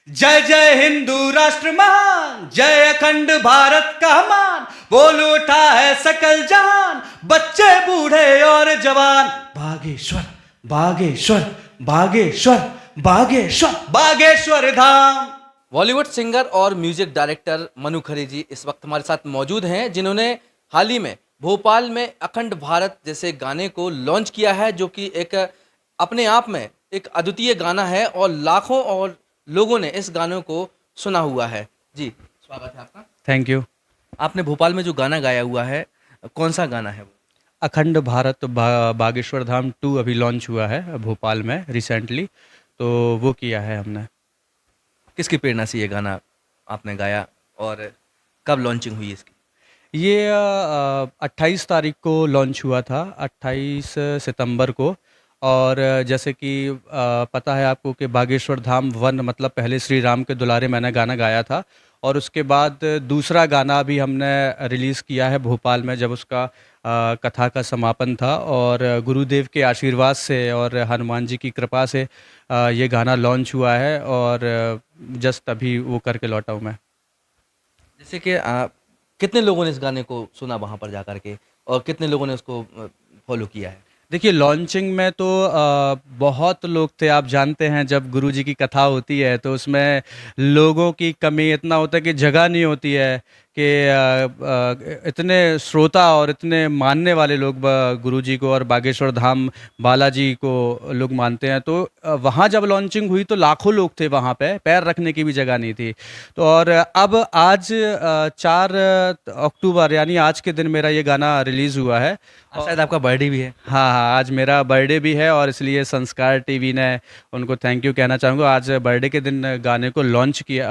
जय जय हिंदू राष्ट्र महान, जय अखंड भारत का मान, बोल उठा है सकल जहान, बच्चे बूढ़े और जवान। बागेश्वर बागेश्वर बागेश्वर बागेश्वर बागेश्वर धाम। बॉलीवुड सिंगर और म्यूजिक डायरेक्टर मनु खरे जी इस वक्त हमारे साथ मौजूद हैं, जिन्होंने हाल ही में भोपाल में अखंड भारत जैसे गाने को लॉन्च किया है, जो कि एक अपने आप में एक अद्वितीय गाना है और लाखों और लोगों ने इस गाने को सुना हुआ है। जी, स्वागत है आपका। Thank you. आपने भोपाल में जो गाना गाया हुआ है, कौन सा गाना है वो? अखंड भारत बागेश्वर धाम 2 अभी लॉन्च हुआ है भोपाल में रिसेंटली, तो वो किया है हमने। किसकी प्रेरणा से ये गाना आपने गाया और कब लॉन्चिंग हुई इसकी? ये 28 तारीख को लॉन्च हुआ था, 28 सितंबर को। और जैसे कि पता है आपको कि बागेश्वर धाम 1 मतलब पहले श्री राम के दुलारे मैंने गाना गाया था, और उसके बाद दूसरा गाना भी हमने रिलीज़ किया है भोपाल में, जब उसका कथा का समापन था। और गुरुदेव के आशीर्वाद से और हनुमान जी की कृपा से ये गाना लॉन्च हुआ है, और जस्ट अभी वो करके लौटा हूँ मैं। जैसे कि कितने लोगों ने इस गाने को सुना वहाँ पर जाकर के, और कितने लोगों ने उसको फॉलो किया है? देखिए, लॉन्चिंग में तो बहुत लोग थे। आप जानते हैं जब गुरुजी की कथा होती है तो उसमें लोगों की कमी इतना होता है कि जगह नहीं होती है कि इतने श्रोता और इतने मानने वाले लोग गुरुजी को और बागेश्वर धाम बालाजी को लोग मानते हैं। तो वहाँ जब लॉन्चिंग हुई तो लाखों लोग थे वहाँ पे, पैर रखने की भी जगह नहीं थी। तो और अब आज 4 अक्टूबर यानी आज के दिन मेरा ये गाना रिलीज़ हुआ है। आज शायद आपका बर्थडे भी है। हाँ हाँ, आज मेरा बर्थडे भी है, और इसलिए संस्कार टीवी ने उनको थैंक यू कहना चाहूँगा। आज बर्थडे के दिन गाने को लॉन्च किया,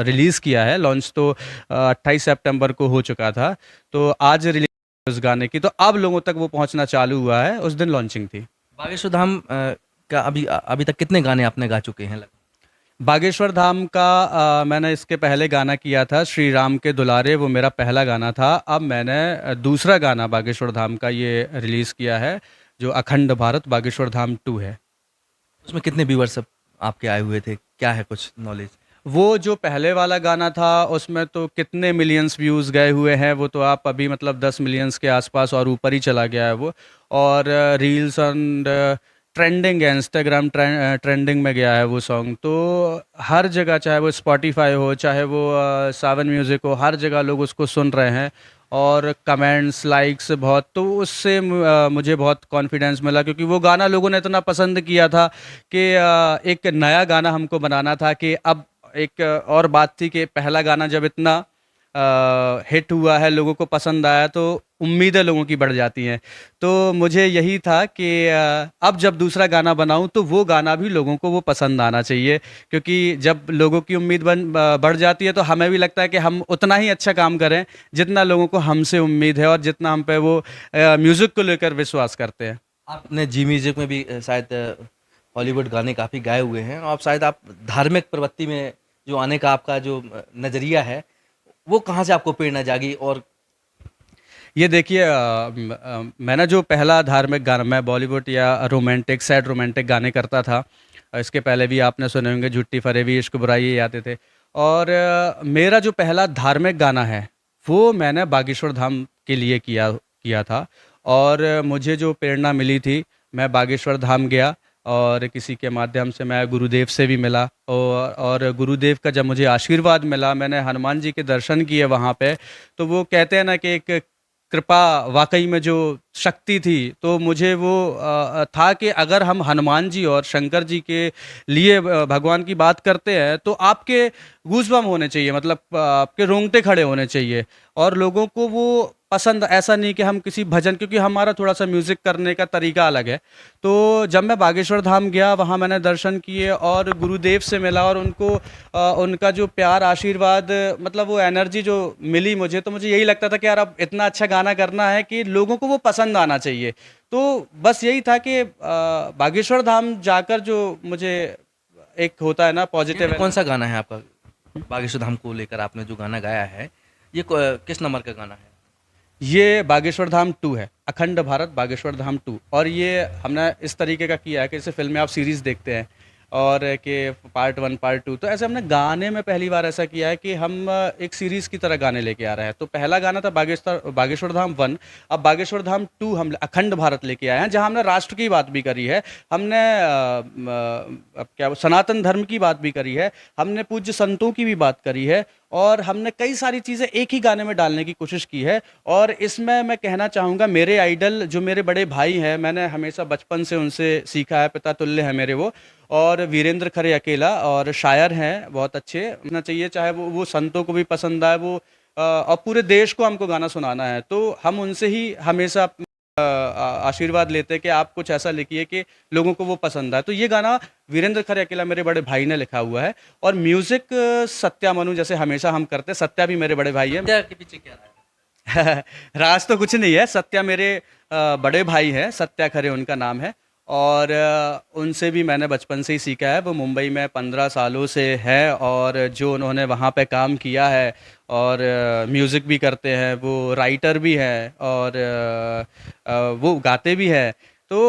रिलीज़ किया है। लॉन्च तो 28 सितंबर को हो चुका था, तो आज रिलीज उस गाने की, तो अब लोगों तक वो पहुँचना चालू हुआ है। उस दिन लॉन्चिंग थी। बागेश्वर धाम का अभी अभी तक कितने गाने आपने गा चुके हैं? बागेश्वर धाम का मैंने इसके पहले गाना किया था श्री राम के दुलारे, वो मेरा पहला गाना था। अब मैंने दूसरा गाना बागेश्वर धाम का ये रिलीज़ किया है, जो अखंड भारत बागेश्वर धाम 2 है। उसमें कितने व्यूअर्स आपके आए हुए थे? क्या है कुछ नॉलेज? वो जो पहले वाला गाना था उसमें तो कितने मिलियंस व्यूज़ गए हुए हैं, वो तो आप अभी मतलब 10 मिलियंस के आसपास और ऊपर ही चला गया है वो। और रील्स एंड ट्रेंडिंग है, इंस्टाग्राम ट्रेंडिंग में गया है वो सॉन्ग। तो हर जगह, चाहे वो स्पॉटिफाई हो, चाहे वो सावन म्यूज़िक हो, हर जगह लोग उसको सुन रहे हैं। और कमेंट्स, लाइक्स बहुत, तो उससे मुझे बहुत कॉन्फिडेंस मिला, क्योंकि वो गाना लोगों ने इतना पसंद किया था कि एक नया गाना हमको बनाना था। कि अब एक और बात थी कि पहला गाना जब इतना हिट हुआ है, लोगों को पसंद आया, तो उम्मीदें लोगों की बढ़ जाती हैं। तो मुझे यही था कि अब जब दूसरा गाना बनाऊं तो वो गाना भी लोगों को वो पसंद आना चाहिए, क्योंकि जब लोगों की उम्मीद बढ़ जाती है तो हमें भी लगता है कि हम उतना ही अच्छा काम करें जितना लोगों को हमसे उम्मीद है, और जितना हम पे वो म्यूज़िक को लेकर विश्वास करते हैं। आपने जी म्यूजिक में भी शायद हॉलीवुड गाने काफ़ी गाए हुए हैं, और शायद आप धार्मिक प्रवृत्ति में जो आने का आपका जो नज़रिया है, वो कहाँ से आपको प्रेरणा जागी? और ये देखिए, मैंने जो पहला धार्मिक गाना, मैं बॉलीवुड या रोमांटिक, सैड रोमांटिक गाने करता था। इसके पहले भी आपने सुने होंगे, झुट्टी फरेबी, इश्क बुराई, ये आते थे। और मेरा जो पहला धार्मिक गाना है वो मैंने बागेश्वर धाम के लिए किया किया था। और मुझे जो प्रेरणा मिली थी, मैं बागेश्वर धाम गया, और किसी के माध्यम से मैं गुरुदेव से भी मिला। और गुरुदेव का जब मुझे आशीर्वाद मिला, मैंने हनुमान जी के दर्शन किए वहाँ पे। तो वो कहते हैं ना कि एक कृपा, वाकई में जो शक्ति थी, तो मुझे वो था कि अगर हम हनुमान जी और शंकर जी के लिए भगवान की बात करते हैं तो आपके गूज़बम्प होने चाहिए, मतलब आपके रोंगटे खड़े होने चाहिए, और लोगों को वो पसंद। ऐसा नहीं कि हम किसी भजन, क्योंकि हमारा थोड़ा सा म्यूज़िक करने का तरीका अलग है। तो जब मैं बागेश्वर धाम गया, वहाँ मैंने दर्शन किए और गुरुदेव से मिला, और उनको उनका जो प्यार, आशीर्वाद, मतलब वो एनर्जी जो मिली मुझे, तो मुझे यही लगता था कि यार अब इतना अच्छा गाना करना है कि लोगों को वो पसंद आना चाहिए। तो बस यही था कि बागेश्वर धाम जाकर जो मुझे एक होता है ना ये पॉजिटिव। कौन सा गाना है आपका? बागेश्वर धाम को लेकर आपने जो गाना गाया है, ये किस नंबर का गाना है? ये बागेश्वर धाम 2 है, अखंड भारत बागेश्वर धाम 2। और ये हमने इस तरीके का किया है कि जैसे फिल्म में आप सीरीज़ देखते हैं, और कि पार्ट 1 पार्ट 2, तो ऐसे हमने गाने में पहली बार ऐसा किया है कि हम एक सीरीज़ की तरह गाने लेके आ रहे हैं। तो पहला गाना था बागेश्वर धाम 1, अब बागेश्वर धाम 2 हम अखंड भारत लेके आए हैं, जहाँ हमने राष्ट्र की बात भी करी है, हमने अब क्या सनातन धर्म की बात भी करी है, हमने पूज्य संतों की भी बात करी है, और हमने कई सारी चीज़ें एक ही गाने में डालने की कोशिश की है। और इसमें मैं कहना चाहूँगा, मेरे आइडल जो मेरे बड़े भाई हैं, मैंने हमेशा बचपन से उनसे सीखा है, पिता तुल्य है मेरे वो, और वीरेंद्र खरे अकेला, और शायर हैं बहुत अच्छे, होना चाहिए, चाहे वो संतों को भी पसंद आए, वो और पूरे देश को हमको गाना सुनाना है, तो हम उनसे ही हमेशा आशीर्वाद लेते हैं कि आप कुछ ऐसा लिखिए कि लोगों को वो पसंद आए। तो ये गाना वीरेंद्र खरे अकेला मेरे बड़े भाई ने लिखा हुआ है, और म्यूज़िक सत्या मनु, जैसे हमेशा हम करते हैं, सत्या भी मेरे बड़े भाई हैं। सत्या के पीछे क्या रहा है? राज तो कुछ नहीं है, सत्या मेरे बड़े भाई हैं, सत्या खरे उनका नाम है, और उनसे भी मैंने बचपन से ही सीखा है। वो मुंबई में 15 सालों से है, और जो उन्होंने वहाँ पे काम किया है, और म्यूज़िक भी करते हैं, वो राइटर भी हैं, और वो गाते भी हैं। तो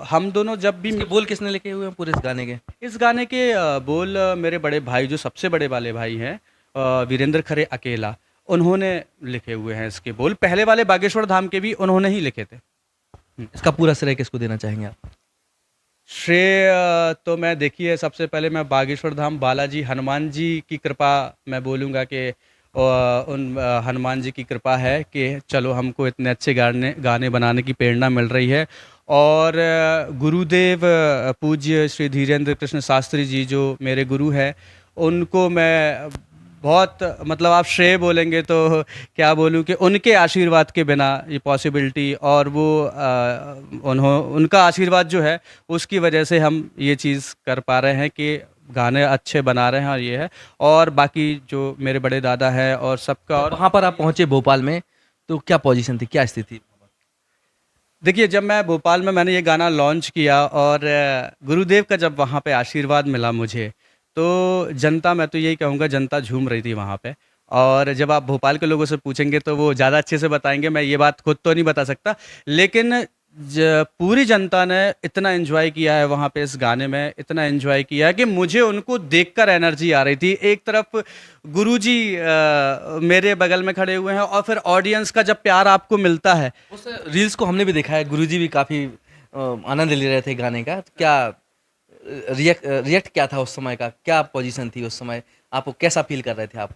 हम दोनों जब भी इसके बोल किसने लिखे हुए हैं पूरे इस गाने के? इस गाने के बोल मेरे बड़े भाई, जो सबसे बड़े वाले भाई हैं, वीरेंद्र खरे अकेला, उन्होंने लिखे हुए हैं इसके बोल। पहले वाले बागेश्वर धाम के भी उन्होंने ही लिखे थे। इसका पूरा श्रेय किसको देना चाहेंगे आप? श्रेय तो मैं, देखिए, सबसे पहले मैं बागेश्वर धाम बालाजी हनुमान जी की कृपा मैं बोलूँगा कि उन हनुमान जी की कृपा है कि चलो हमको इतने अच्छे गाने गाने बनाने की प्रेरणा मिल रही है। और गुरुदेव पूज्य श्री धीरेन्द्र कृष्ण शास्त्री जी, जो मेरे गुरु हैं, उनको मैं बहुत, मतलब आप श्रेय बोलेंगे तो क्या बोलूँ, कि उनके आशीर्वाद के बिना ये पॉसिबिलिटी, और वो उनका आशीर्वाद जो है, उसकी वजह से हम ये चीज़ कर पा रहे हैं कि गाने अच्छे बना रहे हैं, और ये है। और बाकी जो मेरे बड़े दादा है और सबका, और वहाँ पर आप पहुँचे भोपाल में, तो क्या पोजीशन थी, क्या स्थिति? देखिए, जब मैं भोपाल में मैंने ये गाना लॉन्च किया, और गुरुदेव का जब वहाँ पे आशीर्वाद मिला मुझे, तो जनता, मैं तो यही कहूँगा, जनता झूम रही थी वहाँ पे। और जब आप भोपाल के लोगों से पूछेंगे तो वो ज़्यादा अच्छे से बताएंगे, मैं ये बात खुद तो नहीं बता सकता, लेकिन पूरी जनता ने इतना एंजॉय किया है वहाँ पे, इस गाने में इतना एंजॉय किया है कि मुझे उनको देखकर एनर्जी आ रही थी। एक तरफ गुरुजी मेरे बगल में खड़े हुए हैं, और फिर ऑडियंस का जब प्यार आपको मिलता है। उस रील्स को हमने भी देखा है, गुरुजी भी काफ़ी आनंद ले रहे थे गाने का। तो क्या रिएक्ट क्या था उस समय का? क्या पोजीशन थी उस समय? आपको कैसा फ़ील कर रहे थे आप?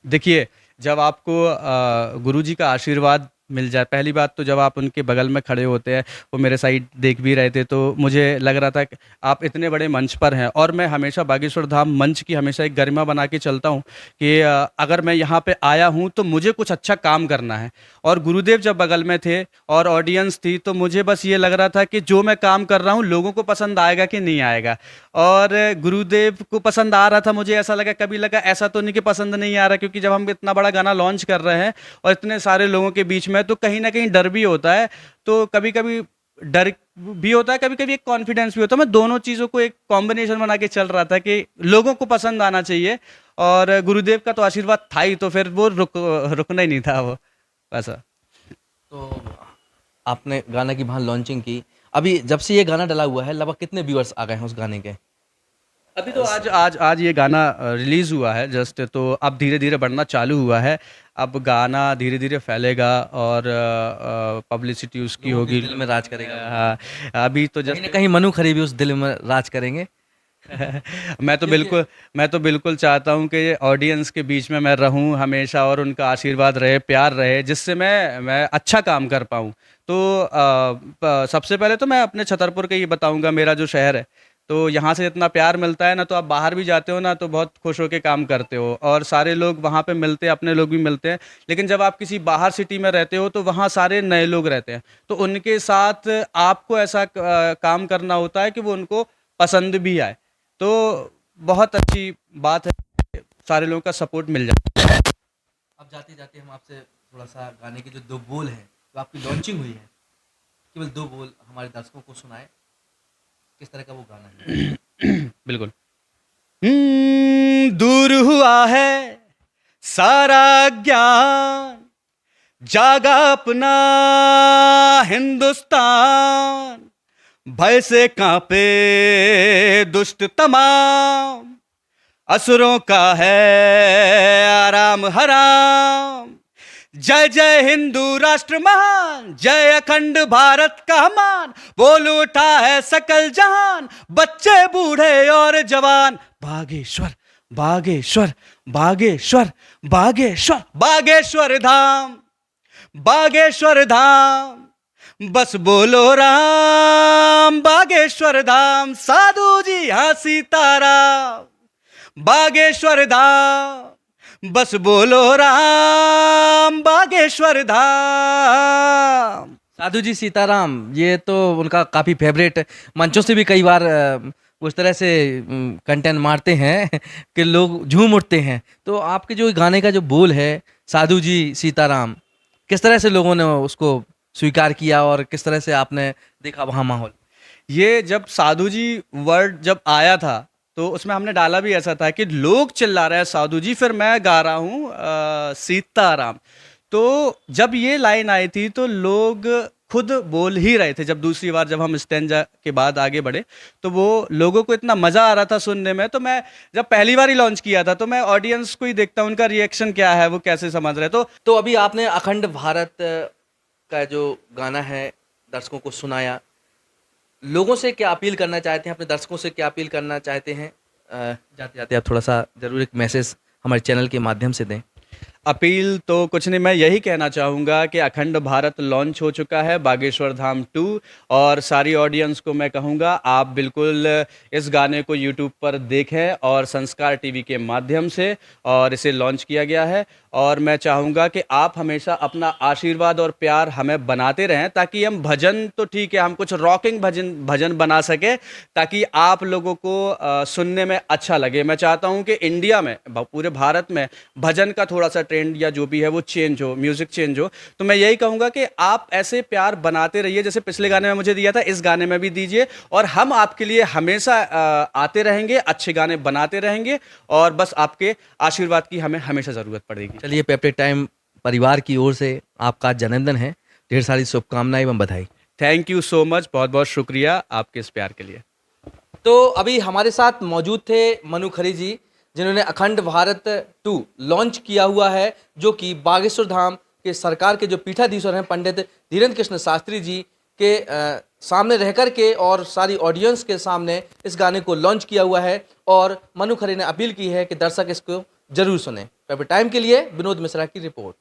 देखिए, जब आपको गुरुजी का आशीर्वाद मिल जाए, पहली बात तो जब आप उनके बगल में खड़े होते हैं, वो मेरे साइड देख भी रहे थे, तो मुझे लग रहा था कि आप इतने बड़े मंच पर हैं। और मैं हमेशा बागेश्वर धाम मंच की हमेशा एक गरिमा बना के चलता हूँ कि अगर मैं यहाँ पे आया हूँ तो मुझे कुछ अच्छा काम करना है। और गुरुदेव जब बगल में थे और ऑडियंस थी, तो मुझे बस ये लग रहा था कि जो मैं काम कर रहा हूँ, लोगों को पसंद आएगा कि नहीं आएगा। और गुरुदेव को पसंद आ रहा था, मुझे ऐसा लगा, कभी लगा ऐसा तो नहीं कि पसंद नहीं आ रहा, क्योंकि जब हम इतना बड़ा गाना लॉन्च कर रहे हैं और इतने सारे लोगों के बीच में, तो कहीं ना कहीं डर भी होता है। तो कभी कभी डर भी होता है, कभी कभी एक कॉन्फिडेंस भी होता है। मैं दोनों चीज़ों को एक कॉम्बिनेशन बना के चल रहा था कि लोगों को पसंद आना चाहिए, और गुरुदेव का तो आशीर्वाद था ही, तो फिर वो रुकना ही नहीं था वो, ऐसा। तो आपने गाना की वहाँ लॉन्चिंग की। अभी जब से ये गाना डला हुआ है, लगभग कितने व्यूअर्स आ गए हैं उस गाने के? अभी तो आज आज आज ये गाना रिलीज हुआ है जस्ट, तो अब धीरे धीरे बढ़ना चालू हुआ है। अब गाना धीरे धीरे फैलेगा, और पब्लिसिटी उसकी लोगों के होगी। दिल में राज करेगा वो। अभी तो कहीं जस्ट न कहीं मनु खरे भी उस दिल में राज करेंगे। मैं तो देखिए, बिल्कुल मैं तो बिल्कुल चाहता हूँ कि ऑडियंस के बीच में मैं रहूँ हमेशा, और उनका आशीर्वाद रहे, प्यार रहे, जिससे मैं अच्छा काम कर पाऊँ। तो सबसे पहले तो मैं अपने छतरपुर का ये बताऊँगा, मेरा जो शहर है, तो यहाँ से इतना प्यार मिलता है ना, तो आप बाहर भी जाते हो ना, तो बहुत खुश होके काम करते हो, और सारे लोग वहाँ पे मिलते हैं, अपने लोग भी मिलते हैं। लेकिन जब आप किसी बाहर सिटी में रहते हो, तो वहाँ सारे नए लोग रहते हैं, तो उनके साथ आपको ऐसा काम करना होता है कि वो उनको पसंद भी आए। तो बहुत अच्छी बात है, सारे लोगों का सपोर्ट मिल जाए। अब जाते-जाते हम आपसे थोड़ा-सा गाने के जो 2 बोल हैं, जो आपकी लॉन्चिंग हुई है, केवल 2 बोल हमारे दर्शकों को सुनाएँ। किस तरह का वो गाना है? बिल्कुल। दूर हुआ है सारा ज्ञान, जागा अपना हिंदुस्तान, भय से कांपे दुष्ट तमाम, असुरों का है आराम हराम। जय जय हिंदू राष्ट्र महान, जय अखंड भारत का मान, बोल उठा है सकल जहान, बच्चे बूढ़े और जवान। बागेश्वर बागेश्वर बागेश्वर बागेश्वर बागेश्वर धाम, बागेश्वर धाम, बस बोलो राम। बागेश्वर धाम, साधु जी हाँ सीताराम। बागेश्वर धाम, बस बोलो राम। बागेश्वर धाम। साधु जी सीताराम, ये तो उनका काफ़ी फेवरेट, मंचों से भी कई बार उस तरह से कंटेंट मारते हैं कि लोग झूम उठते हैं। तो आपके जो गाने का जो बोल है साधु जी सीताराम, किस तरह से लोगों ने उसको स्वीकार किया और किस तरह से आपने देखा वहाँ माहौल? ये जब साधु जी वर्ड जब आया था तो उसमें हमने डाला भी ऐसा था कि लोग चिल्ला रहे हैं साधु जी, फिर मैं गा रहा हूँ सीताराम। तो जब ये लाइन आई थी तो लोग खुद बोल ही रहे थे। जब दूसरी बार जब हम स्टैंजा के बाद आगे बढ़े तो वो लोगों को इतना मज़ा आ रहा था सुनने में। तो मैं जब पहली बार ही लॉन्च किया था तो मैं ऑडियंस को ही देखता हूँ, उनका रिएक्शन क्या है, वो कैसे समझ रहे। तो अभी आपने अखंड भारत का जो गाना है दर्शकों को सुनाया, लोगों से क्या अपील करना चाहते हैं, अपने दर्शकों से क्या अपील करना चाहते हैं? जाते जाते आप थोड़ा सा जरूर एक मैसेज हमारे चैनल के माध्यम से दें। अपील तो कुछ नहीं, मैं यही कहना चाहूँगा कि अखंड भारत लॉन्च हो चुका है, बागेश्वर धाम 2। और सारी ऑडियंस को मैं कहूँगा आप बिल्कुल इस गाने को यूट्यूब पर देखें और संस्कार टीवी के माध्यम से, और इसे लॉन्च किया गया है। और मैं चाहूँगा कि आप हमेशा अपना आशीर्वाद और प्यार हमें बनाते रहें ताकि हम भजन तो ठीक है, हम कुछ रॉकिंग भजन भजन बना सके ताकि आप लोगों को सुनने में अच्छा लगे। मैं चाहता हूँ कि इंडिया में, पूरे भारत में भजन का थोड़ा सा ट्रेंड या जो भी है वो चेंज हो, म्यूज़िक चेंज हो। तो मैं यही कहूँगा कि आप ऐसे प्यार बनाते रहिए, जैसे पिछले गाने में मुझे दिया था, इस गाने में भी दीजिए। और हम आपके लिए हमेशा आते रहेंगे, अच्छे गाने बनाते रहेंगे, और बस आपके आशीर्वाद की हमें हमेशा ज़रूरत पड़ेगी। चलिए, पेप्टेड टाइम परिवार की ओर से आपका आज जन्मदिन है, ढेर सारी शुभकामनाएं एवं बधाई। थैंक यू सो मच, बहुत बहुत शुक्रिया आपके इस प्यार के लिए। तो अभी हमारे साथ मौजूद थे मनु खरी जी, जिन्होंने अखंड भारत 2 लॉन्च किया हुआ है, जो कि बागेश्वर धाम के सरकार के जो पीठाधीश्वर हैं पंडित धीरेन्द्र कृष्ण शास्त्री जी के सामने रह कर के और सारी ऑडियंस के सामने इस गाने को लॉन्च किया हुआ है। और मनु खरी ने अपील की है कि दर्शक इसको जरूर सुने। पेपर टाइम के लिए विनोद मिश्रा की रिपोर्ट।